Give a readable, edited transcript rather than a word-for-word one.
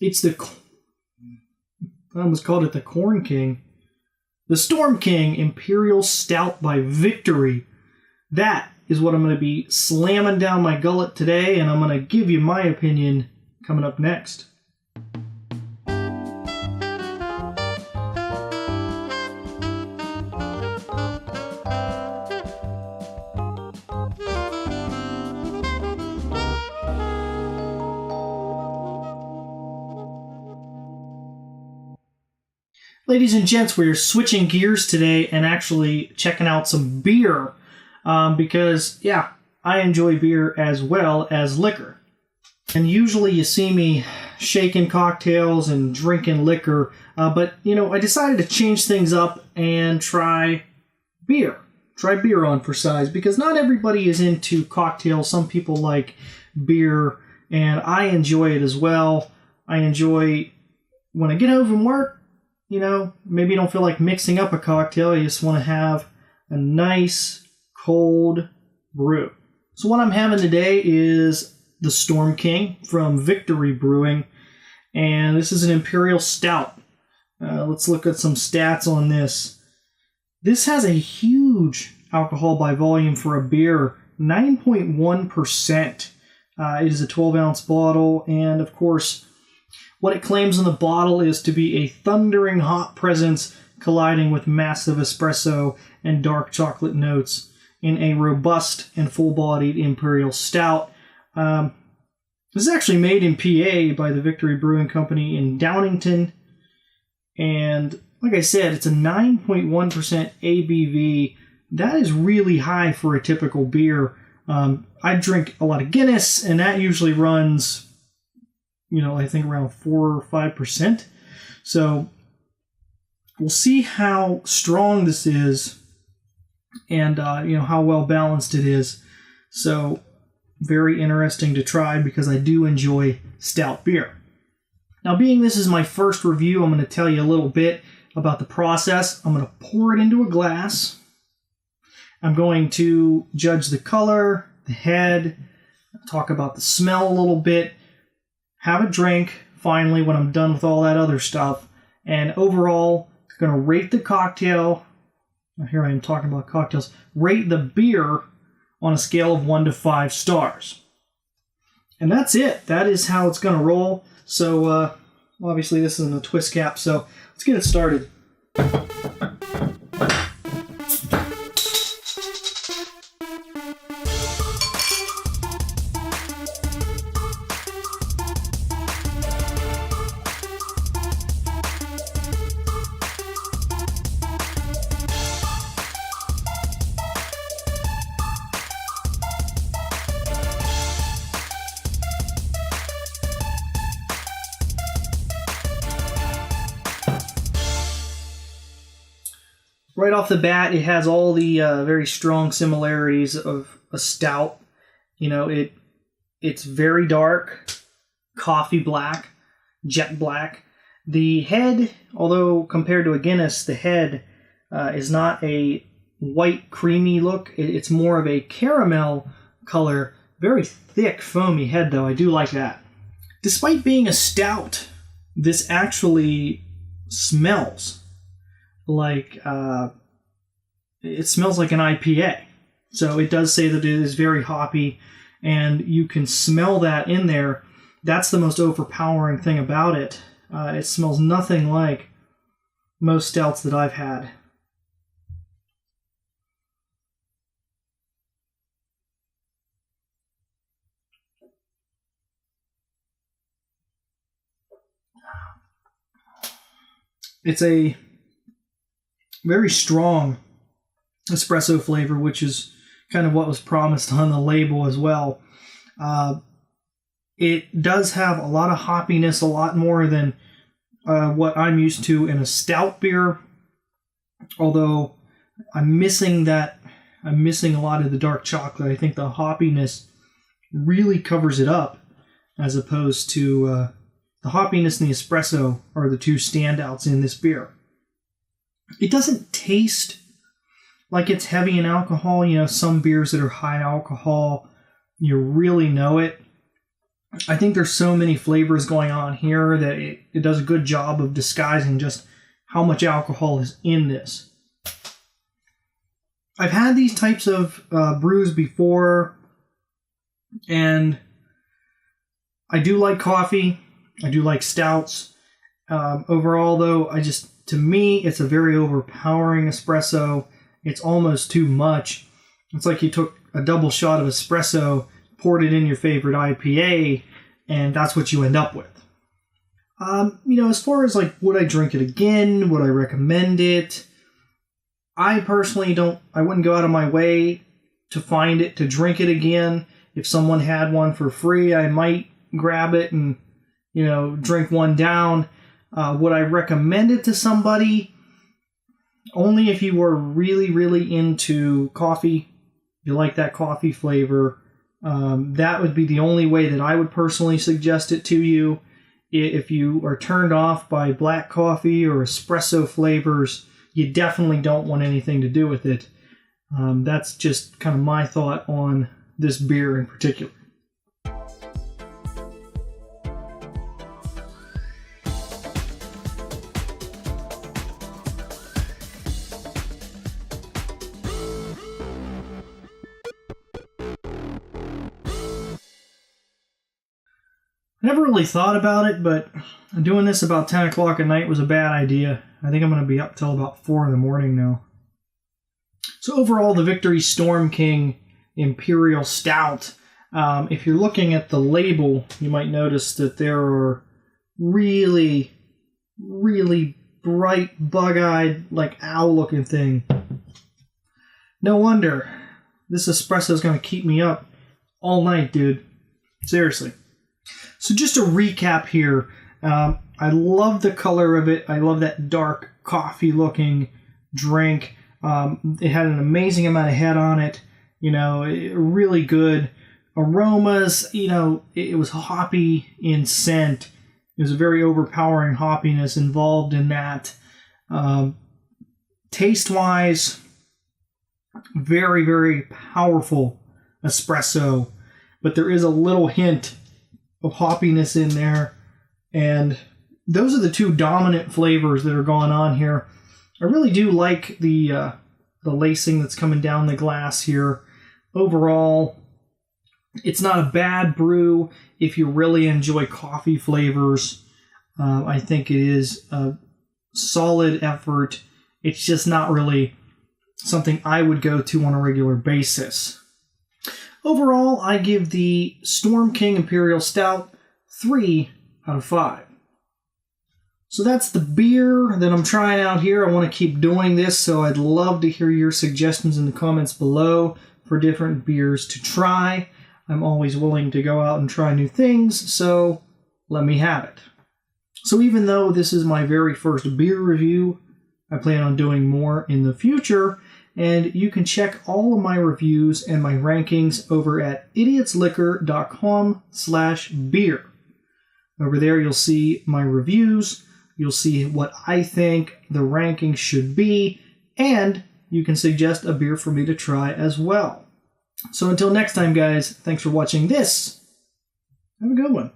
It's I almost called it the Corn King. The Storm King Imperial Stout by Victory. That is what I'm going to be slamming down my gullet today, and I'm going to give you my opinion coming up next. Ladies and gents, we're switching gears today and actually checking out some beer because, yeah, I enjoy beer as well as liquor. And usually you see me shaking cocktails and drinking liquor, but, I decided to change things up and try beer. Try beer on for size because not everybody is into cocktails. Some people like beer, and I enjoy it as well. I enjoy when I get home from work. Maybe you don't feel like mixing up a cocktail. You just want to have a nice, cold brew. So what I'm having today is the Storm King from Victory Brewing. And this is an Imperial Stout. Let's look at some stats on this. This has a huge alcohol by volume for a beer, 9.1%. It is a 12-ounce bottle, and of course, what it claims on the bottle is to be a thundering hot presence colliding with massive espresso and dark chocolate notes in a robust and full-bodied Imperial Stout. This is actually made in PA by the Victory Brewing Company in Downingtown. And like I said, it's a 9.1% ABV. That is really high for a typical beer. I drink a lot of Guinness, and that usually runs I think around 4 or 5%. So we'll see how strong this is and, how well balanced it is. So very interesting to try because I do enjoy stout beer. Now, being this is my first review, I'm going to tell you a little bit about the process. I'm going to pour it into a glass. I'm going to judge the color, the head, talk about the smell a little bit, have a drink, finally, when I'm done with all that other stuff. And overall, I'm going to rate the cocktail. Here I am talking about cocktails. Rate the beer on a scale of 1 to 5 stars. And that's it. That is how it's going to roll. So, obviously, this isn't a twist cap, so let's get it started. Right off the bat, it has all the very strong similarities of a stout. It's very dark, coffee black, jet black. The head, although compared to a Guinness, the head is not a white, creamy look. It's more of a caramel color. Very thick, foamy head, though. I do like that. Despite being a stout, this actually smells like it smells like an IPA. So it does say that it is very hoppy, and you can smell that in there. That's the most overpowering thing about it. It smells nothing like most stouts that I've had. It's a very strong espresso flavor, which is kind of what was promised on the label as well. It does have a lot of hoppiness, a lot more than what I'm used to in a stout beer. Although I'm missing a lot of the dark chocolate. I think the hoppiness really covers it up, as opposed to the hoppiness and the espresso are the two standouts in this beer. It doesn't taste like it's heavy in alcohol. Some beers that are high alcohol, you really know it. I think there's so many flavors going on here that it does a good job of disguising just how much alcohol is in this. I've had these types of brews before, and I do like coffee. I do like stouts. Overall, though, to me, it's a very overpowering espresso. It's almost too much. It's like you took a double shot of espresso, poured it in your favorite IPA, and that's what you end up with. As far as like, would I drink it again? Would I recommend it? I personally I wouldn't go out of my way to find it, to drink it again. If someone had one for free, I might grab it and, drink one down. Would I recommend it to somebody? Only if you were really, really into coffee. You like that coffee flavor. That would be the only way that I would personally suggest it to you. If you are turned off by black coffee or espresso flavors, you definitely don't want anything to do with it. That's just kind of my thought on this beer in particular. I never really thought about it, but doing this about 10 o'clock at night was a bad idea. I think I'm going to be up till about 4 in the morning now. So overall, the Victory Storm King Imperial Stout. If you're looking at the label, you might notice that there are really, really bright, bug-eyed, like owl-looking thing. No wonder. This espresso is going to keep me up all night, dude. Seriously. So just to recap here, I love the color of it. I love that dark coffee-looking drink. It had an amazing amount of head on it. Really good aromas. It was hoppy in scent. There's a very overpowering hoppiness involved in that. Taste-wise, very, very powerful espresso, but there is a little hint of hoppiness in there, and those are the two dominant flavors that are going on here. I really do like the lacing that's coming down the glass here. Overall, it's not a bad brew if you really enjoy coffee flavors. I think it is a solid effort. It's just not really something I would go to on a regular basis. Overall, I give the Storm King Imperial Stout 3 out of 5. So that's the beer that I'm trying out here. I want to keep doing this, so I'd love to hear your suggestions in the comments below for different beers to try. I'm always willing to go out and try new things, so let me have it. So even though this is my very first beer review, I plan on doing more in the future, and you can check all of my reviews and my rankings over at idiotsliquor.com/beer. Over there you'll see my reviews, you'll see what I think the rankings should be, and you can suggest a beer for me to try as well. So until next time, guys, thanks for watching this. Have a good one.